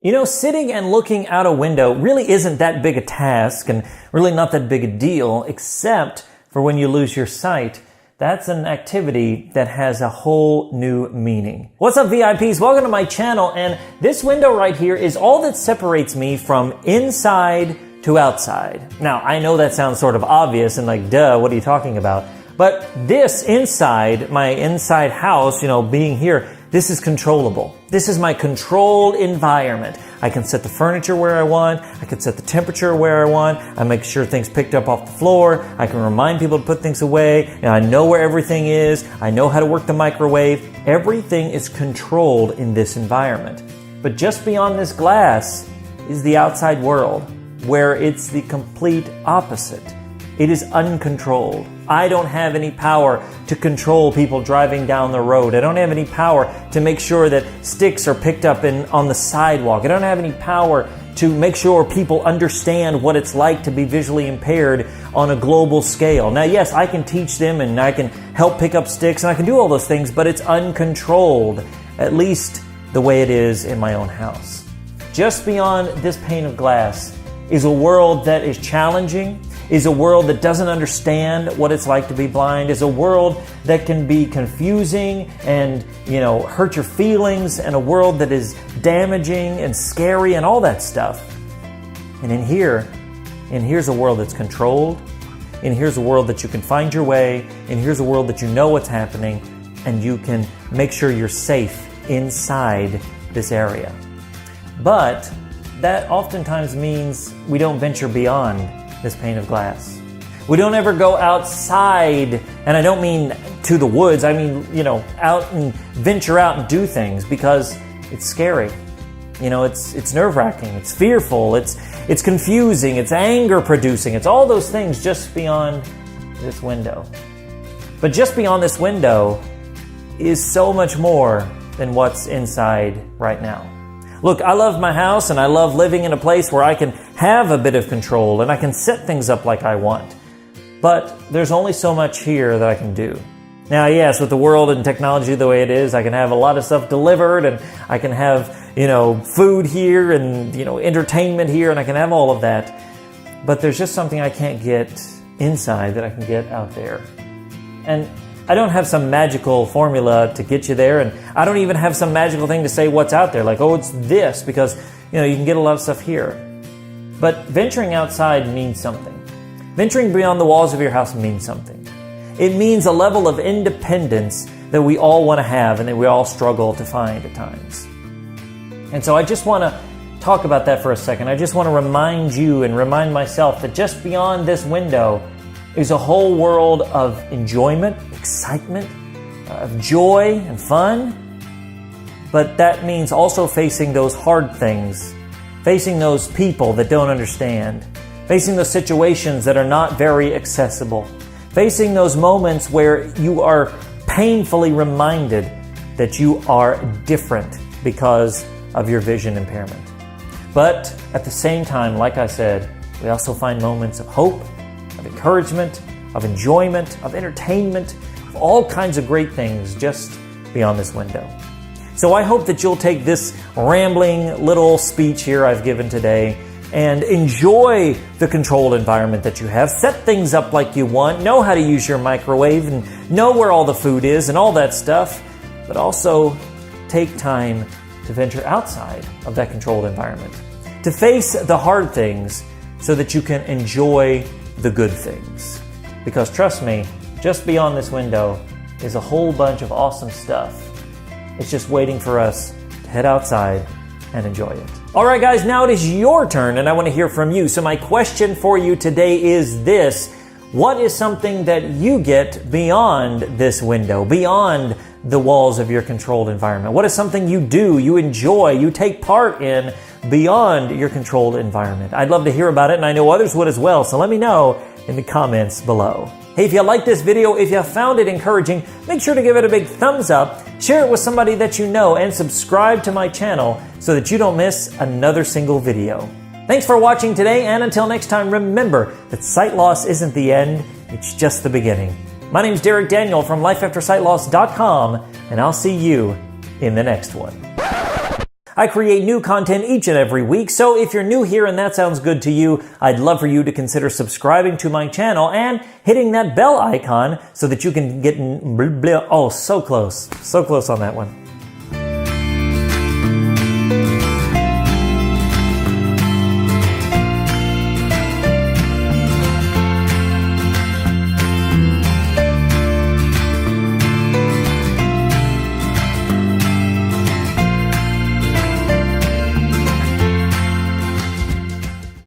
You know, sitting and looking out a window really isn't that big a task and really not that big a deal, except for when you lose your sight. That's an activity that has a whole new meaning. What's up, VIPs? Welcome to my channel, and this window right here is all that separates me from inside to outside. Now, I know that sounds sort of obvious and like, duh, what are you talking about? But this inside, my inside house, being here, this is controllable. This is my controlled environment. I can set the furniture where I want. I can set the temperature where I want. I make sure things picked up off the floor. I can remind people to put things away. And I know where everything is. I know how to work the microwave. Everything is controlled in this environment. But just beyond this glass is the outside world, where it's the complete opposite. It is uncontrolled. I don't have any power to control people driving down the road. I don't have any power to make sure that sticks are picked up on the sidewalk. I don't have any power to make sure people understand what it's like to be visually impaired on a global scale. Now, yes, I can teach them and I can help pick up sticks and I can do all those things, but it's uncontrolled, at least the way it is in my own house. Just beyond this pane of glass is a world that is challenging, is a world that doesn't understand what it's like to be blind, is a world that can be confusing and, hurt your feelings, and a world that is damaging and scary and all that stuff. And here's a world that's controlled, and here's a world that you can find your way, and here's a world that you know what's happening, and you can make sure you're safe inside this area. But that oftentimes means we don't venture beyond this pane of glass. We don't ever go outside, and I don't mean to the woods, I mean, out and venture out and do things, because it's scary. It's nerve-wracking, it's fearful, it's confusing, it's anger-producing, it's all those things just beyond this window. But just beyond this window is so much more than what's inside right now. Look, I love my house and I love living in a place where I can have a bit of control and I can set things up like I want. But there's only so much here that I can do. Now, yes, with the world and technology the way it is, I can have a lot of stuff delivered and I can have, food here and, entertainment here, and I can have all of that. But there's just something I can't get inside that I can get out there. And I don't have some magical formula to get you there, and I don't even have some magical thing to say what's out there, like, oh, it's this, because, you can get a lot of stuff here. But venturing outside means something. Venturing beyond the walls of your house means something. It means a level of independence that we all want to have and that we all struggle to find at times. And so I just want to talk about that for a second. I just want to remind you and remind myself that just beyond this window is a whole world of enjoyment, excitement, of joy and fun. But that means also facing those hard things, facing those people that don't understand, facing those situations that are not very accessible, facing those moments where you are painfully reminded that you are different because of your vision impairment. But at the same time, like I said, we also find moments of hope, of encouragement, of enjoyment, of entertainment, of all kinds of great things just beyond this window. So I hope that you'll take this rambling little speech here I've given today and enjoy the controlled environment that you have. Set things up like you want, know how to use your microwave and know where all the food is and all that stuff, but also take time to venture outside of that controlled environment, to face the hard things so that you can enjoy the good things. Because trust me, just beyond this window is a whole bunch of awesome stuff. It's just waiting for us to head outside and enjoy it. All right, guys, now it is your turn and I want to hear from you. So my question for you today is this: what is something that you get beyond this window, beyond the walls of your controlled environment? What is something you do, you enjoy, you take part in beyond your controlled environment? I'd love to hear about it, and I know others would as well, so let me know in the comments below. Hey, if you like this video, if you found it encouraging, make sure to give it a big thumbs up, share it with somebody that you know, and subscribe to my channel so that you don't miss another single video. Thanks for watching today, and until next time, remember that sight loss isn't the end, it's just the beginning. My name's Derek Daniel from LifeAfterSightLoss.com, and I'll see you in the next one. I create new content each and every week, so if you're new here and that sounds good to you, I'd love for you to consider subscribing to my channel and hitting that bell icon so that you can get... Oh, so close on that one.